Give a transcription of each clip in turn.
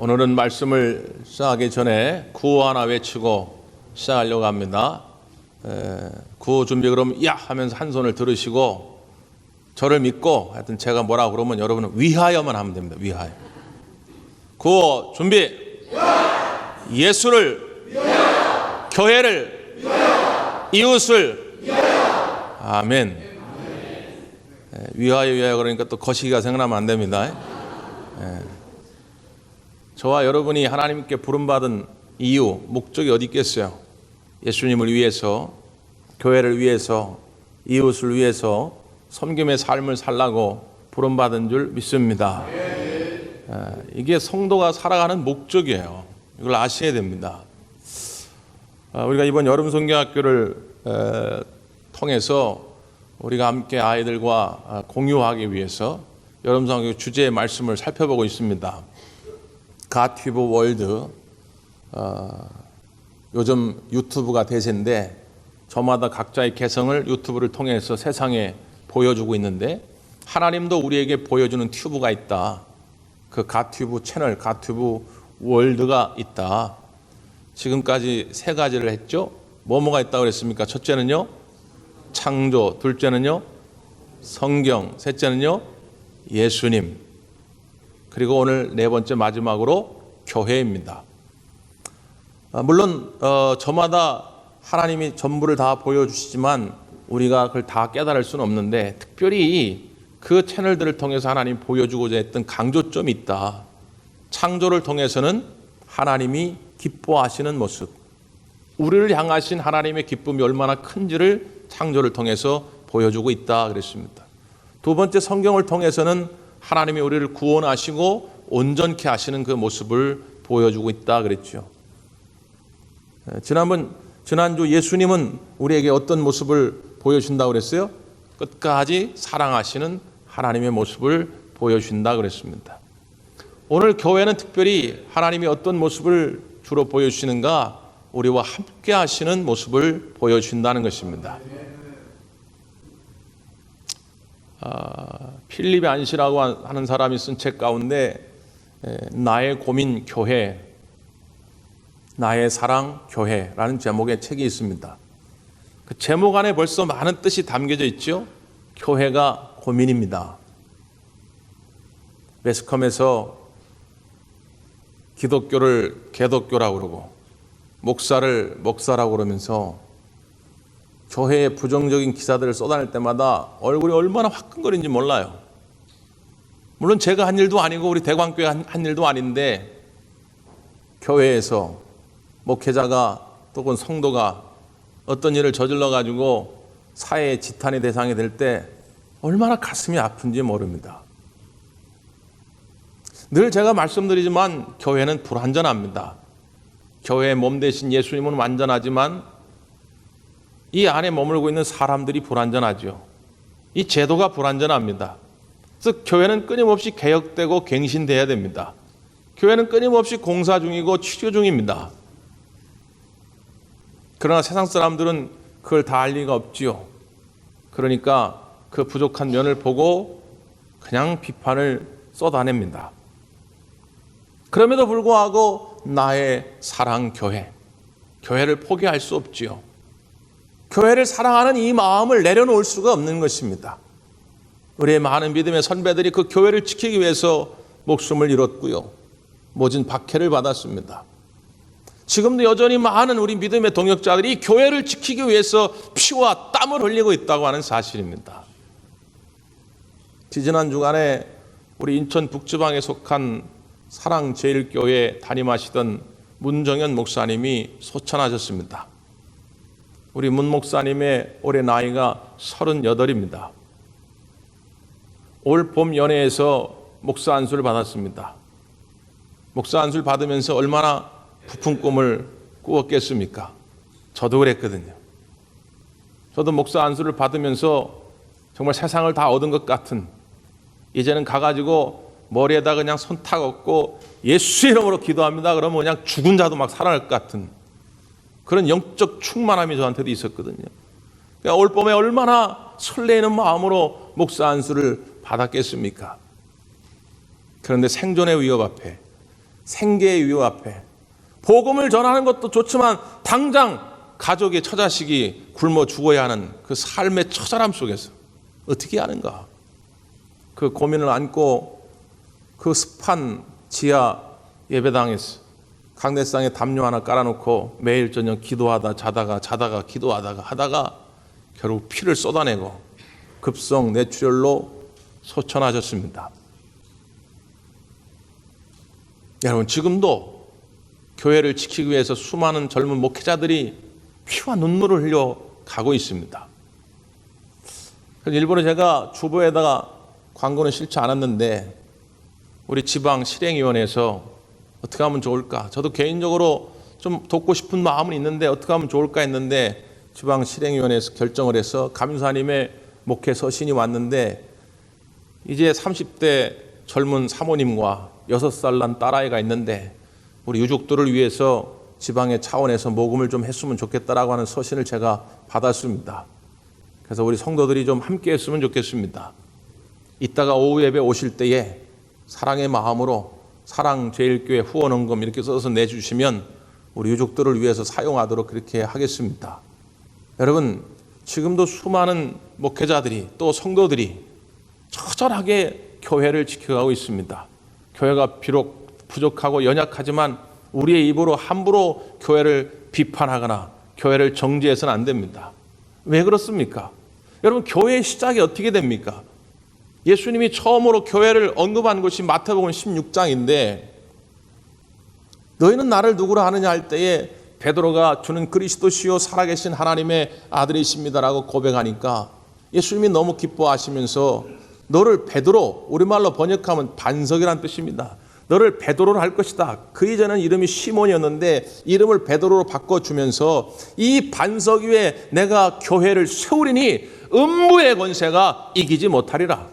오늘은 말씀을 시작하기 전에 구호 하나 외치고 시작하려고 합니다. 구호 준비 그럼 야 하면서 한 손을 들으시고 저를 믿고 하여튼 제가 뭐라 그러면 여러분은 위하여만 하면 됩니다. 위하여. 구호 준비. 예수를 위하여. 교회를 위하여. 이웃을 위하여. 아멘. 위하여 그러니까 또 거시기가 생각나면 안 됩니다. 저와 여러분이 하나님께 부름받은 이유, 목적이 어디 있겠어요? 예수님을 위해서, 교회를 위해서, 이웃을 위해서 섬김의 삶을 살라고 부름받은 줄 믿습니다. 이게 성도가 살아가는 목적이에요. 이걸 아셔야 됩니다. 우리가 이번 여름 성경학교를 통해서 우리가 함께 아이들과 공유하기 위해서 여름 성경 주제의 말씀을 살펴보고 있습니다. 갓튜브 월드, 요즘 유튜브가 대세인데 저마다 각자의 개성을 유튜브를 통해서 세상에 보여주고 있는데 하나님도 우리에게 보여주는 튜브가 있다. 그 갓튜브 채널, 갓튜브 월드가 있다. 지금까지 세 가지를 했죠. 뭐가 있다고 그랬습니까? 첫째는요, 창조. 둘째는요, 성경. 셋째는요, 예수님. 그리고 오늘 네 번째 마지막으로 교회입니다. 물론 저마다 하나님이 전부를 다 보여주시지만 우리가 그걸 다 깨달을 수는 없는데 특별히 그 채널들을 통해서 하나님 보여주고자 했던 강조점이 있다. 창조를 통해서는 하나님이 기뻐하시는 모습, 우리를 향하신 하나님의 기쁨이 얼마나 큰지를 창조를 통해서 보여주고 있다 그랬습니다. 두 번째 성경을 통해서는 하나님이 우리를 구원하시고 온전케 하시는 그 모습을 보여주고 있다 그랬죠. 지난주 예수님은 우리에게 어떤 모습을 보여준다고 그랬어요? 끝까지 사랑하시는 하나님의 모습을 보여준다 그랬습니다. 오늘 교회는 특별히 하나님이 어떤 모습을 주로 보여주시는가? 우리와 함께 하시는 모습을 보여준다는 것입니다. 필립 안시라고 하는 사람이 쓴 책 가운데 나의 고민 교회, 나의 사랑 교회라는 제목의 책이 있습니다. 그 제목 안에 벌써 많은 뜻이 담겨져 있죠. 교회가 고민입니다. 매스컴에서 기독교를 개독교라고 그러고 목사를 목사라고 그러면서 교회에 부정적인 기사들을 쏟아낼 때마다 얼굴이 얼마나 화끈거리는지 몰라요. 물론 제가 한 일도 아니고 우리 대광교회 한 일도 아닌데 교회에서 목회자가 또는 성도가 어떤 일을 저질러 가지고 사회의 지탄의 대상이 될 때 얼마나 가슴이 아픈지 모릅니다. 늘 제가 말씀드리지만 교회는 불완전합니다. 교회의 몸 대신 예수님은 완전하지만 이 안에 머물고 있는 사람들이 불완전하죠. 이 제도가 불완전합니다. 그래서 교회는 끊임없이 개혁되고 갱신돼야 됩니다. 교회는 끊임없이 공사 중이고 치료 중입니다. 그러나 세상 사람들은 그걸 다 알 리가 없지요. 그러니까 그 부족한 면을 보고 그냥 비판을 쏟아냅니다. 그럼에도 불구하고 나의 사랑 교회, 교회를 포기할 수 없지요. 교회를 사랑하는 이 마음을 내려놓을 수가 없는 것입니다. 우리의 많은 믿음의 선배들이 그 교회를 지키기 위해서 목숨을 잃었고요. 모진 박해를 받았습니다. 지금도 여전히 많은 우리 믿음의 동역자들이 이 교회를 지키기 위해서 피와 땀을 흘리고 있다고 하는 사실입니다. 지지난 주간에 우리 인천 북지방에 속한 사랑제일교회 담임하시던 문정현 목사님이 소천하셨습니다. 우리 문 목사님의 올해 나이가 38입니다. 올 봄 연회에서 목사 안수를 받았습니다. 목사 안수를 받으면서 얼마나 부푼 꿈을 꾸었겠습니까? 저도 그랬거든요. 저도 목사 안수를 받으면서 정말 세상을 다 얻은 것 같은, 이제는 가가지고 머리에다 그냥 손탁 얹고 예수 이름으로 기도합니다. 그러면 그냥 죽은 자도 막 살아날 것 같은 그런 영적 충만함이 저한테도 있었거든요. 그러니까 올 봄에 얼마나 설레이는 마음으로 목사 안수를 받았겠습니까? 그런데 생존의 위협 앞에 생계의 위협 앞에 복음을 전하는 것도 좋지만 당장 가족의 처자식이 굶어 죽어야 하는 그 삶의 처절함 속에서 어떻게 하는가? 그 고민을 안고 그 습한 지하 예배당에서 강대상에 담요 하나 깔아놓고 매일 저녁 기도하다 자다가 기도하다가 하다가 결국 피를 쏟아내고 급성 뇌출혈로 소천하셨습니다. 여러분, 지금도 교회를 지키기 위해서 수많은 젊은 목회자들이 피와 눈물을 흘려 가고 있습니다. 그래서 일부러 제가 주보에다가 광고는 싫지 않았는데 우리 지방 실행위원회에서 어떻게 하면 좋을까? 저도 개인적으로 좀 돕고 싶은 마음은 있는데 어떻게 하면 좋을까 했는데 지방 실행위원회에서 결정을 해서 감사님의 목회 서신이 왔는데 이제 30대 젊은 사모님과 6살 난 딸아이가 있는데 우리 유족들을 위해서 지방의 차원에서 모금을 좀 했으면 좋겠다라고 하는 서신을 제가 받았습니다. 그래서 우리 성도들이 좀 함께 했으면 좋겠습니다. 이따가 오후 예배 오실 때에 사랑의 마음으로 사랑제일교회 후원원금 이렇게 써서 내주시면 우리 유족들을 위해서 사용하도록 그렇게 하겠습니다. 여러분, 지금도 수많은 목회자들이 또 성도들이 처절하게 교회를 지켜가고 있습니다. 교회가 비록 부족하고 연약하지만 우리의 입으로 함부로 교회를 비판하거나 교회를 정죄해서는 안 됩니다. 왜 그렇습니까? 여러분, 교회의 시작이 어떻게 됩니까? 예수님이 처음으로 교회를 언급한 것이 마태복음 16장인데 너희는 나를 누구라 하느냐 할 때에 베드로가 주는 그리스도시요 살아계신 하나님의 아들이십니다라고 고백하니까 예수님이 너무 기뻐하시면서 너를 베드로, 우리말로 번역하면 반석이란 뜻입니다. 너를 베드로로 할 것이다. 그 이전에는 이름이 시몬이었는데 이름을 베드로로 바꿔주면서 이 반석 위에 내가 교회를 세우리니 음부의 권세가 이기지 못하리라.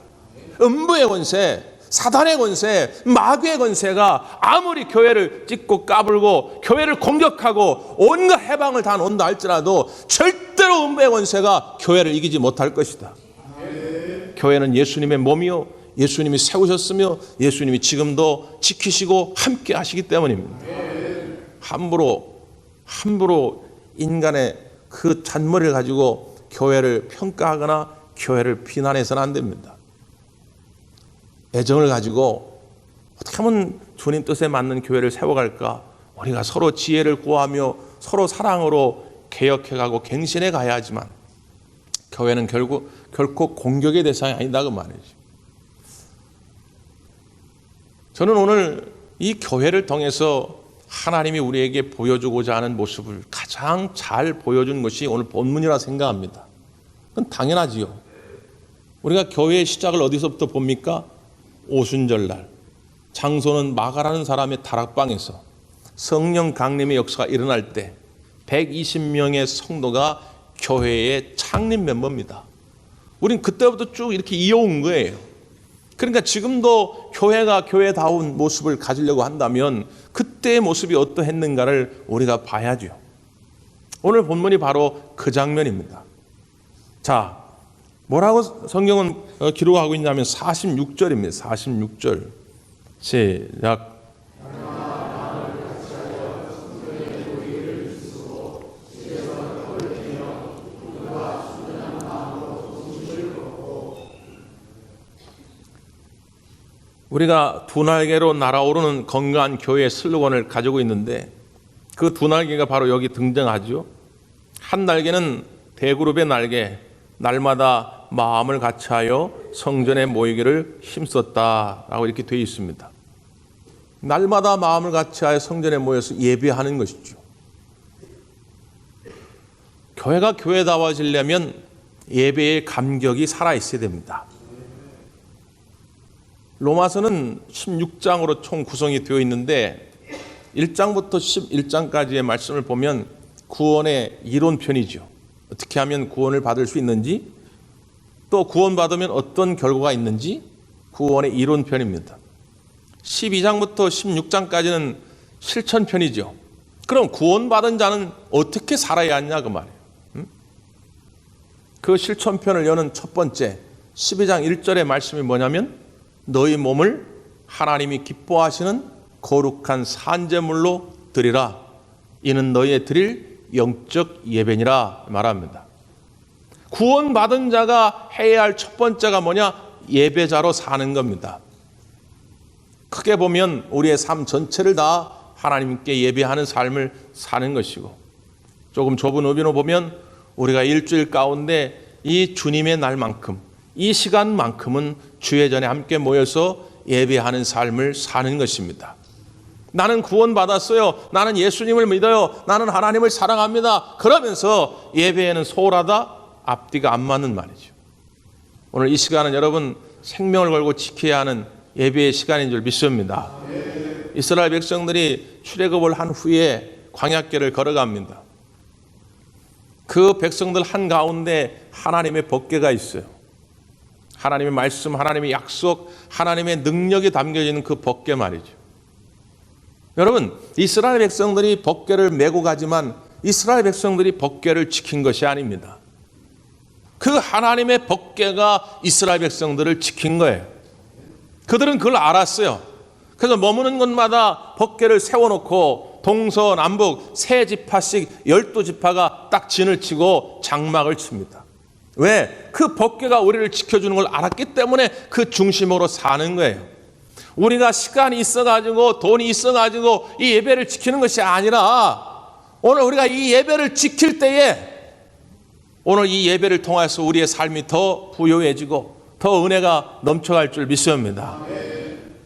음부의 권세, 사단의 권세, 마귀의 권세가 아무리 교회를 찢고 까불고 교회를 공격하고 온갖 해방을 다 놓는다 할지라도 절대로 음부의 권세가 교회를 이기지 못할 것이다. 교회는 예수님의 몸이요 예수님이 세우셨으며 예수님이 지금도 지키시고 함께 하시기 때문입니다. 함부로 인간의 그 잔머리를 가지고 교회를 평가하거나 교회를 비난해서는 안 됩니다. 애정을 가지고 어떻게 하면 주님 뜻에 맞는 교회를 세워갈까? 우리가 서로 지혜를 구하며 서로 사랑으로 개혁해가고 갱신해 가야 하지만 교회는 결코 공격의 대상이 아니다 그 말이죠. 저는 오늘 이 교회를 통해서 하나님이 우리에게 보여주고자 하는 모습을 가장 잘 보여준 것이 오늘 본문이라 생각합니다. 그건 당연하지요. 우리가 교회의 시작을 어디서부터 봅니까? 오순절날 장소는 마가라는 사람의 다락방에서 성령 강림의 역사가 일어날 때 120명의 성도가 교회의 창립 멤버입니다. 우린 그때부터 쭉 이렇게 이어온 거예요. 그러니까 지금도 교회가 교회다운 모습을 가지려고 한다면 그때의 모습이 어떠했는가를 우리가 봐야죠. 오늘 본문이 바로 그 장면입니다. 자, 뭐라고 성경은 기록하고 있냐면 46절입니다. 46절. 시작. 우리가 두 날개로 날아오르는 건강한 교회의 슬로건을 가지고 있는데 그 두 날개가 바로 여기 등장하죠. 한 날개는 대그룹의 날개, 날마다 마음을 같이하여 성전에 모이기를 힘썼다라고 이렇게 되어 있습니다. 날마다 마음을 같이하여 성전에 모여서 예배하는 것이죠. 교회가 교회다워지려면 예배의 감격이 살아있어야 됩니다. 로마서는 16장으로 총 구성이 되어 있는데 1장부터 11장까지의 말씀을 보면 구원의 이론편이죠. 어떻게 하면 구원을 받을 수 있는지, 또 구원받으면 어떤 결과가 있는지 구원의 이론편입니다. 12장부터 16장까지는 실천편이죠. 그럼 구원받은 자는 어떻게 살아야 하냐 그 말이에요. 그 실천편을 여는 첫 번째 12장 1절의 말씀이 뭐냐면 너희 몸을 하나님이 기뻐하시는 거룩한 산제물로 드리라. 이는 너희의 드릴 영적 예배니라 말합니다. 구원받은 자가 해야 할 첫 번째가 뭐냐? 예배자로 사는 겁니다. 크게 보면 우리의 삶 전체를 다 하나님께 예배하는 삶을 사는 것이고, 조금 좁은 의미로 보면 우리가 일주일 가운데 이 주님의 날만큼, 이 시간만큼은 주의 전에 함께 모여서 예배하는 삶을 사는 것입니다. 나는 구원받았어요. 나는 예수님을 믿어요. 나는 하나님을 사랑합니다. 그러면서 예배에는 소홀하다, 앞뒤가 안 맞는 말이죠. 오늘 이 시간은 여러분 생명을 걸고 지켜야 하는 예배의 시간인 줄 믿습니다. 이스라엘 백성들이 출애굽을 한 후에 광야길을 걸어갑니다. 그 백성들 한가운데 하나님의 법궤가 있어요. 하나님의 말씀, 하나님의 약속, 하나님의 능력이 담겨져 있는 그 법궤 말이죠. 여러분, 이스라엘 백성들이 법궤를 메고 가지만 이스라엘 백성들이 법궤를 지킨 것이 아닙니다. 그 하나님의 법궤가 이스라엘 백성들을 지킨 거예요. 그들은 그걸 알았어요. 그래서 머무는 곳마다 법궤를 세워놓고 동서남북 세 지파씩 12지파가 딱 진을 치고 장막을 칩니다. 왜? 그 법궤가 우리를 지켜주는 걸 알았기 때문에 그 중심으로 사는 거예요. 우리가 시간이 있어가지고 돈이 있어가지고 이 예배를 지키는 것이 아니라, 오늘 우리가 이 예배를 지킬 때에 오늘 이 예배를 통해서 우리의 삶이 더 부유해지고 더 은혜가 넘쳐갈 줄 믿습니다.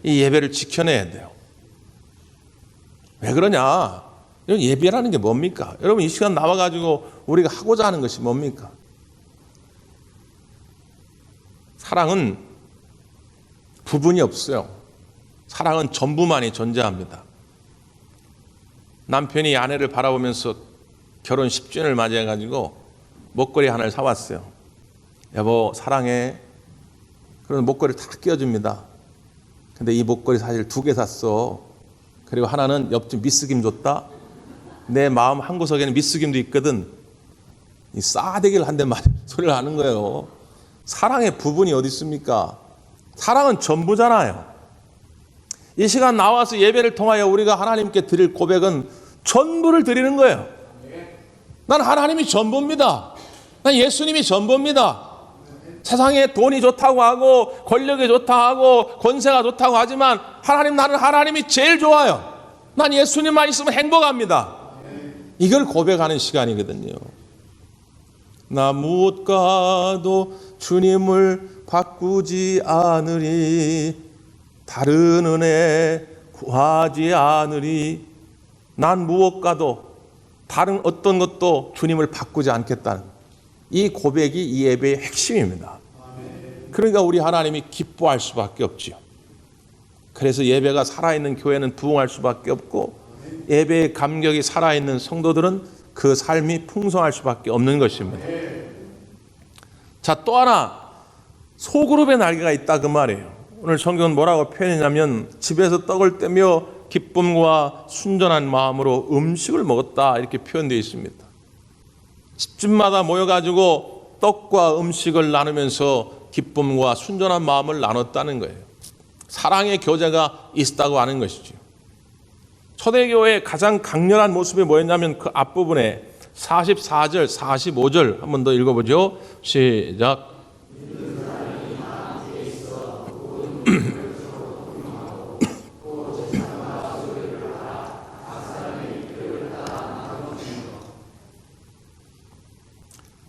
이 예배를 지켜내야 돼요. 왜 그러냐? 예배라는 게 뭡니까? 여러분, 이 시간 나와가지고 우리가 하고자 하는 것이 뭡니까? 사랑은 부분이 없어요. 사랑은 전부만이 존재합니다. 남편이 아내를 바라보면서 결혼 10주년을 맞이해가지고 목걸이 하나를 사왔어요. 여보 사랑해. 그래서 목걸이를 다 끼워줍니다. 근데 이 목걸이 사실 2개 샀어. 그리고 하나는 옆집 미스김 줬다. 내 마음 한구석에는 미스김도 있거든. 이 싸대기를 한 대 맞은 소리를 하는 거예요. 사랑의 부분이 어디 있습니까? 사랑은 전부잖아요. 이 시간 나와서 예배를 통하여 우리가 하나님께 드릴 고백은 전부를 드리는 거예요. 난 하나님이 전부입니다. 난 예수님이 전부입니다. 세상에 돈이 좋다고 하고 권력이 좋다고 하고 권세가 좋다고 하지만 나는 하나님이 제일 좋아요. 난 예수님만 있으면 행복합니다. 이걸 고백하는 시간이거든요. 나 무엇과도 주님을 바꾸지 않으리, 다른 은혜 구하지 않으리. 난 무엇과도 다른 어떤 것도 주님을 바꾸지 않겠다는 이 고백이 이 예배의 핵심입니다. 그러니까 우리 하나님이 기뻐할 수밖에 없지요. 그래서 예배가 살아있는 교회는 부흥할 수밖에 없고, 예배의 감격이 살아있는 성도들은 그 삶이 풍성할 수밖에 없는 것입니다. 자, 또 하나 소그룹의 날개가 있다 그 말이에요. 오늘 성경은 뭐라고 표현했냐면, 집에서 떡을 떼며 기쁨과 순전한 마음으로 음식을 먹었다, 이렇게 표현되어 있습니다. 집집마다 모여가지고 떡과 음식을 나누면서 기쁨과 순전한 마음을 나눴다는 거예요. 사랑의 교제가 있었다고 하는 것이죠. 초대교회의 가장 강렬한 모습이 뭐였냐면 그 앞부분에 44절, 45절 한 번 더 읽어보죠. 시작.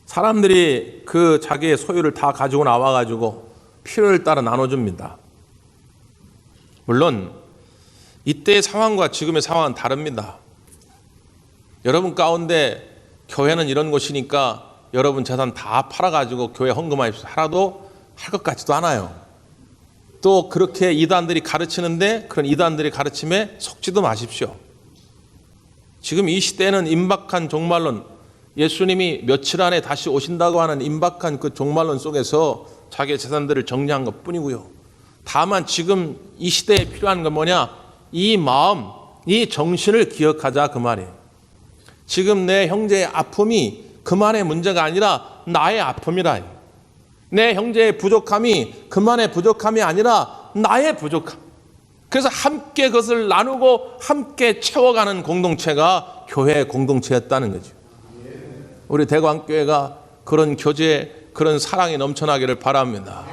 사람들이 그 자기의 소유를 다 가지고 나와가지고 필요를 따라 나눠줍니다. 물론 이때의 상황과 지금의 상황은 다릅니다. 여러분 가운데 교회는 이런 곳이니까 여러분 재산 다 팔아가지고 교회 헌금하십시오 하라도 할 것 같지도 않아요. 또 그렇게 이단들이 가르치는데 그런 이단들의 가르침에 속지도 마십시오. 지금 이 시대에는 임박한 종말론, 예수님이 며칠 안에 다시 오신다고 하는 임박한 그 종말론 속에서 자기의 재산들을 정리한 것 뿐이고요. 다만 지금 이 시대에 필요한 건 뭐냐? 이 마음, 이 정신을 기억하자 그 말이에요. 지금 내 형제의 아픔이 그만의 문제가 아니라 나의 아픔이라. 내 형제의 부족함이 그만의 부족함이 아니라 나의 부족함. 그래서 함께 그것을 나누고 함께 채워가는 공동체가 교회의 공동체였다는 거죠. 우리 대광교회가 그런 교제, 그런 사랑이 넘쳐나기를 바랍니다.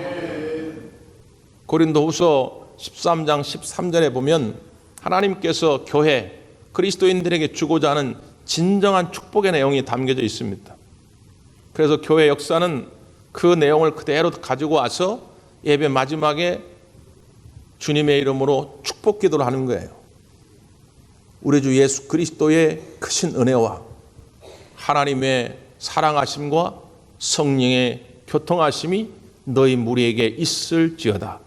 고린도후서 13장 13절에 보면 하나님께서 교회, 그리스도인들에게 주고자 하는 진정한 축복의 내용이 담겨져 있습니다. 그래서 교회 역사는 그 내용을 그대로 가지고 와서 예배 마지막에 주님의 이름으로 축복 기도를 하는 거예요. 우리 주 예수 그리스도의 크신 은혜와 하나님의 사랑하심과 성령의 교통하심이 너희 무리에게 있을지어다.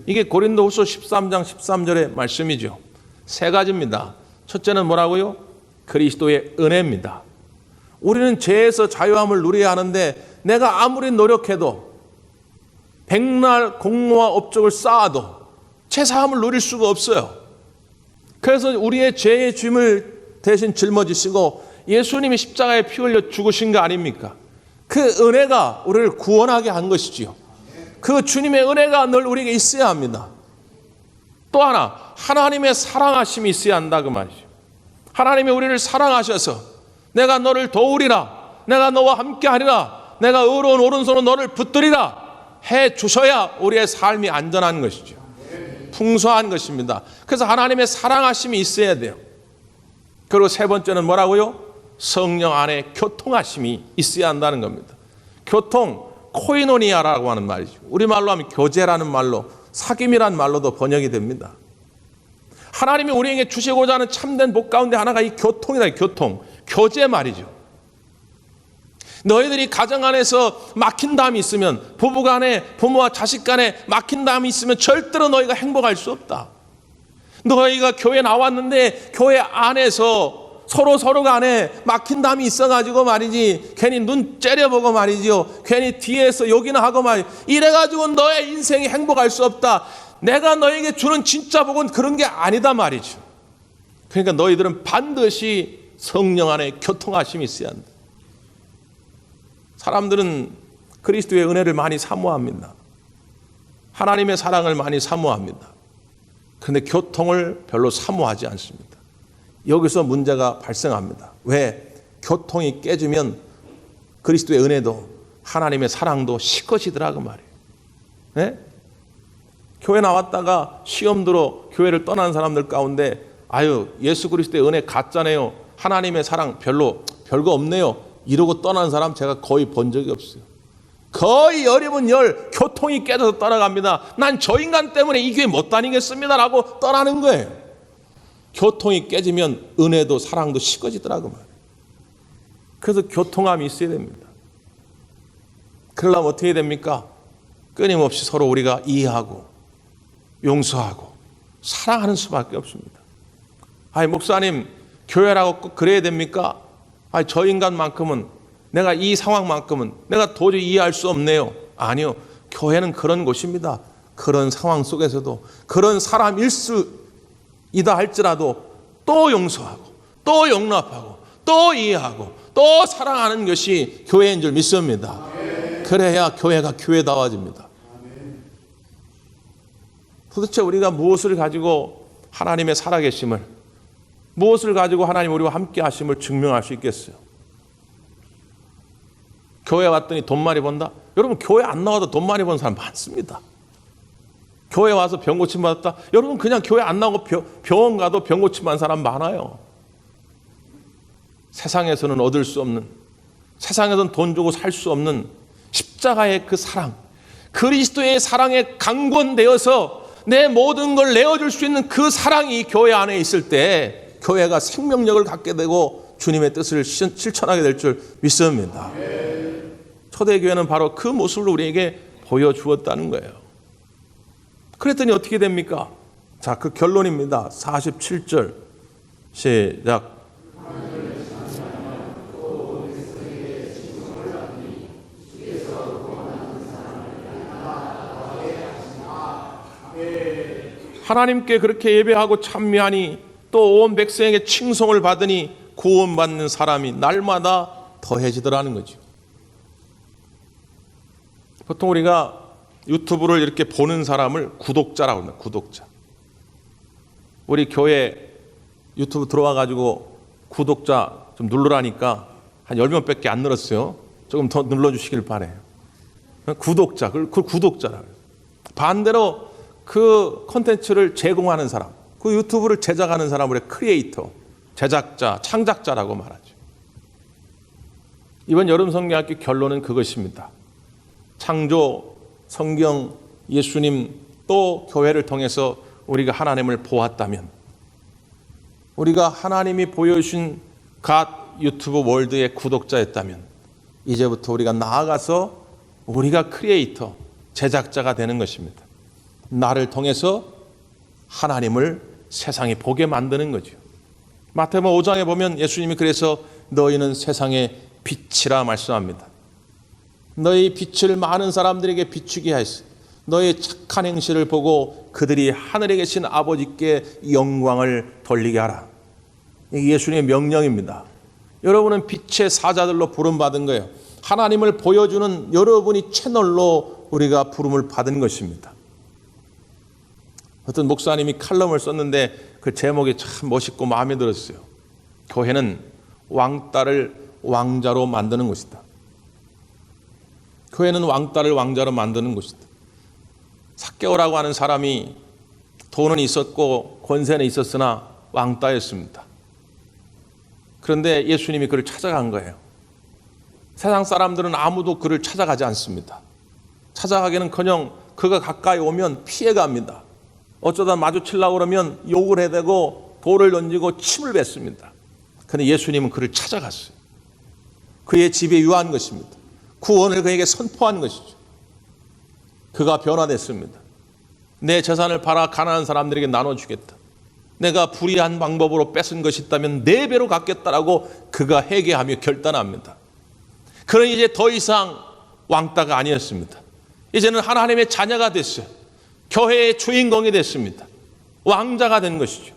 이게 고린도후서 13장 13절의 말씀이죠. 세 가지입니다. 첫째는 뭐라고요? 그리스도의 은혜입니다. 우리는 죄에서 자유함을 누려야 하는데 내가 아무리 노력해도 백날 공로와 업적을 쌓아도 죄사함을 누릴 수가 없어요. 그래서 우리의 죄의 짐을 대신 짊어지시고 예수님이 십자가에 피 흘려 죽으신 거 아닙니까? 그 은혜가 우리를 구원하게 한 것이지요. 그 주님의 은혜가 늘 우리에게 있어야 합니다. 또 하나, 하나님의 사랑하심이 있어야 한다 그 말이죠. 하나님이 우리를 사랑하셔서 내가 너를 도우리라, 내가 너와 함께하리라, 내가 의로운 오른손으로 너를 붙들리라 해 주셔야 우리의 삶이 안전한 것이죠. 풍성한 것입니다. 그래서 하나님의 사랑하심이 있어야 돼요. 그리고 세 번째는 뭐라고요? 성령 안에 교통하심이 있어야 한다는 겁니다. 교통, 코이노니아라고 하는 말이죠. 우리말로 하면 교제라는 말로, 사귐이라는 말로도 번역이 됩니다. 하나님이 우리에게 주시고자 하는 참된 복 가운데 하나가 이 교통이다. 교통, 교제 말이죠. 너희들이 가정 안에서 막힌담이 있으면, 부부간에, 부모와 자식 간에 막힌담이 있으면 절대로 너희가 행복할 수 없다. 너희가 교회 나왔는데 교회 안에서 서로 간에 막힌담이 있어가지고 말이지, 괜히 눈 째려보고 말이죠, 괜히 뒤에서 욕이나 하고 말이지, 이래가지고 너의 인생이 행복할 수 없다. 내가 너에게 주는 진짜 복은 그런 게 아니다 말이죠. 그러니까 너희들은 반드시 성령 안에 교통하심이 있어야 한다. 사람들은 그리스도의 은혜를 많이 사모합니다. 하나님의 사랑을 많이 사모합니다. 그런데 교통을 별로 사모하지 않습니다. 여기서 문제가 발생합니다. 왜? 교통이 깨지면 그리스도의 은혜도 하나님의 사랑도 식어지더라 그 말이에요. 네? 교회 나왔다가 시험 들어 교회를 떠난 사람들 가운데 아유 예수 그리스도의 은혜 가짜네요, 하나님의 사랑 별거 없네요 이러고 떠난 사람 제가 거의 본 적이 없어요. 거의 열이면 열, 교통이 깨져서 떠나갑니다. 난 저 인간 때문에 이 교회 못 다니겠습니다 라고 떠나는 거예요. 교통이 깨지면 은혜도 사랑도 식어지더라고 말이에요. 그래서 교통함이 있어야 됩니다. 그러려면 어떻게 됩니까? 끊임없이 서로 우리가 이해하고 용서하고 사랑하는 수밖에 없습니다. 아니 목사님 교회라고 꼭 그래야 됩니까? 아니 저 인간만큼은, 내가 이 상황만큼은 내가 도저히 이해할 수 없네요. 아니요, 교회는 그런 곳입니다. 그런 상황 속에서도 그런 사람일 수이다 할지라도 또 용서하고 또 용납하고 또 이해하고 또 사랑하는 것이 교회인 줄 믿습니다. 그래야 교회가 교회다워집니다. 도대체 우리가 무엇을 가지고 하나님의 살아계심을, 무엇을 가지고 하나님 우리와 함께 하심을 증명할 수 있겠어요? 교회 왔더니 돈 많이 번다? 여러분 교회 안 나와도 돈 많이 버는 사람 많습니다. 교회 와서 병 고침 받았다? 여러분 그냥 교회 안 나오고 병원 가도 병 고침 받는 사람 많아요. 세상에서는 얻을 수 없는, 세상에서는 돈 주고 살 수 없는 십자가의 그 사랑, 그리스도의 사랑에 강권되어서 내 모든 걸 내어줄 수 있는 그 사랑이 교회 안에 있을 때 교회가 생명력을 갖게 되고 주님의 뜻을 실천하게 될 줄 믿습니다. 초대교회는 바로 그 모습을 우리에게 보여주었다는 거예요. 그랬더니 어떻게 됩니까? 자, 그 결론입니다. 47절 시작. 하나님께 그렇게 예배하고 찬미하니 또 온 백성에게 칭송을 받으니 구원받는 사람이 날마다 더해지더라는 거죠. 보통 우리가 유튜브를 이렇게 보는 사람을 구독자라고 합니다. 구독자. 우리 교회 유튜브 들어와가지고 구독자 좀 누르라니까 한 10명밖에 안 늘었어요. 조금 더 눌러주시길 바라요. 구독자, 그 구독자라. 반대로 그 콘텐츠를 제공하는 사람, 그 유튜브를 제작하는 사람을 크리에이터, 제작자, 창작자라고 말하죠. 이번 여름 성경학교 결론은 그것입니다. 창조, 성경, 예수님, 또 교회를 통해서 우리가 하나님을 보았다면, 우리가 하나님이 보여주신 갓 유튜브 월드의 구독자였다면, 이제부터 우리가 나아가서 우리가 크리에이터, 제작자가 되는 것입니다. 나를 통해서 하나님을 세상에 보게 만드는 거죠. 마태복음 5장에 보면 예수님이 그래서 너희는 세상의 빛이라 말씀합니다. 너희 빛을 많은 사람들에게 비추게 하였으니 너희 착한 행실을 보고 그들이 하늘에 계신 아버지께 영광을 돌리게 하라. 이게 예수님의 명령입니다. 여러분은 빛의 사자들로 부름받은 거예요. 하나님을 보여주는 여러분이 채널로 우리가 부름을 받은 것입니다. 어떤 목사님이 칼럼을 썼는데 그 제목이 참 멋있고 마음에 들었어요. 교회는 왕따를 왕자로 만드는 곳이다. 교회는 왕따를 왕자로 만드는 곳이다. 삭개오라고 하는 사람이 돈은 있었고 권세는 있었으나 왕따였습니다. 그런데 예수님이 그를 찾아간 거예요. 세상 사람들은 아무도 그를 찾아가지 않습니다. 찾아가기는커녕 그가 가까이 오면 피해갑니다. 어쩌다 마주치려고 그러면 욕을 해대고 돌을 던지고 침을 뱉습니다. 그런데 예수님은 그를 찾아갔어요. 그의 집에 유한 것입니다. 구원을 그에게 선포한 것이죠. 그가 변화됐습니다. 내 재산을 팔아 가난한 사람들에게 나눠주겠다. 내가 불의한 방법으로 뺏은 것이 있다면 4배로 갚겠다라고 그가 회개하며 결단합니다. 그러니 이제 더 이상 왕따가 아니었습니다. 이제는 하나님의 자녀가 됐어요. 교회의 주인공이 됐습니다. 왕자가 된 것이죠.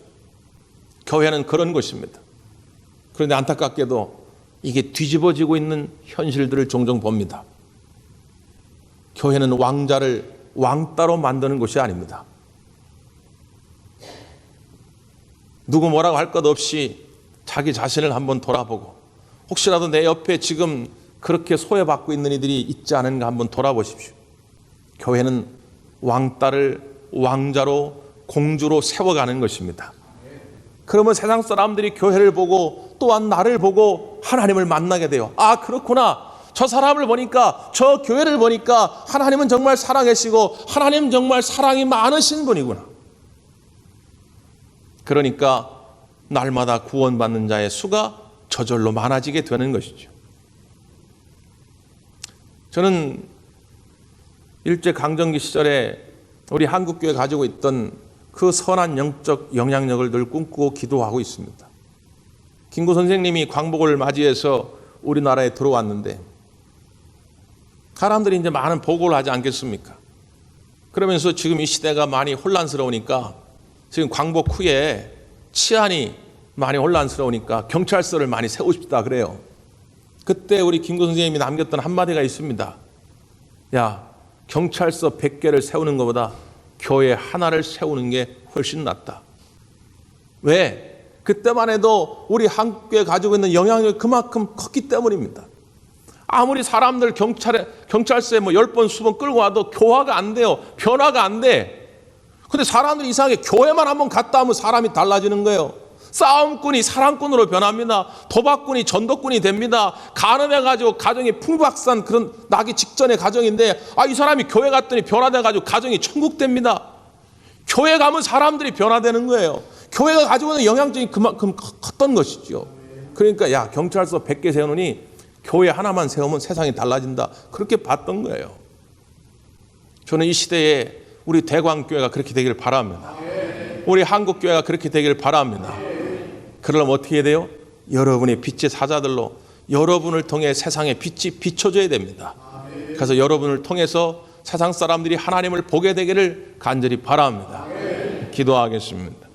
교회는 그런 것입니다. 그런데 안타깝게도 이게 뒤집어지고 있는 현실들을 종종 봅니다. 교회는 왕자를 왕따로 만드는 곳이 아닙니다. 누구 뭐라고 할 것 없이 자기 자신을 한번 돌아보고, 혹시라도 내 옆에 지금 그렇게 소외받고 있는 이들이 있지 않은가 한번 돌아보십시오. 교회는 왕따를 왕자로, 공주로 세워가는 것입니다. 그러면 세상 사람들이 교회를 보고 또한 나를 보고 하나님을 만나게 돼요. 아, 그렇구나. 저 사람을 보니까, 저 교회를 보니까 하나님은 정말 살아계시고 하나님 정말 사랑이 많으신 분이구나. 그러니까 날마다 구원받는 자의 수가 저절로 많아지게 되는 것이죠. 저는 일제강점기 시절에 우리 한국교회 가지고 있던 그 선한 영적 영향력을 늘 꿈꾸고 기도하고 있습니다. 김구 선생님이 광복을 맞이해서 우리나라에 들어왔는데 사람들이 이제 많은 보고를 하지 않겠습니까? 그러면서 지금 이 시대가 많이 혼란스러우니까, 지금 광복 후에 치안이 많이 혼란스러우니까 경찰서를 많이 세우십시다 그래요. 그때 우리 김구 선생님이 남겼던 한마디가 있습니다. 야, 경찰서 100개를 세우는 것보다 교회 하나를 세우는 게 훨씬 낫다. 왜? 그때만 해도 우리 한국교회 가지고 있는 영향력이 그만큼 컸기 때문입니다. 아무리 사람들 경찰서에 10번, 20번 끌고 와도 교화가 안 돼요. 변화가 안 돼. 근데 사람들이 이상하게 교회만 한번 갔다 하면 사람이 달라지는 거예요. 싸움꾼이 사랑꾼으로 변합니다. 도박꾼이 전도꾼이 됩니다. 간음해가지고 가정이 풍박산 그런 나기 직전의 가정인데, 이 사람이 교회 갔더니 변화돼가지고 가정이 천국 됩니다. 교회 가면 사람들이 변화되는 거예요. 교회가 가지고 있는 영향력이 그만큼 컸던 것이죠. 그러니까 야, 경찰서 100개 세우느니 교회 하나만 세우면 세상이 달라진다. 그렇게 봤던 거예요. 저는 이 시대에 우리 대광교회가 그렇게 되기를 바랍니다. 우리 한국교회가 그렇게 되기를 바랍니다. 그러려면 어떻게 해야 돼요? 여러분이 빛의 사자들로 여러분을 통해 세상에 빛이 비춰져야 됩니다. 그래서 여러분을 통해서 세상 사람들이 하나님을 보게 되기를 간절히 바랍니다. 기도하겠습니다.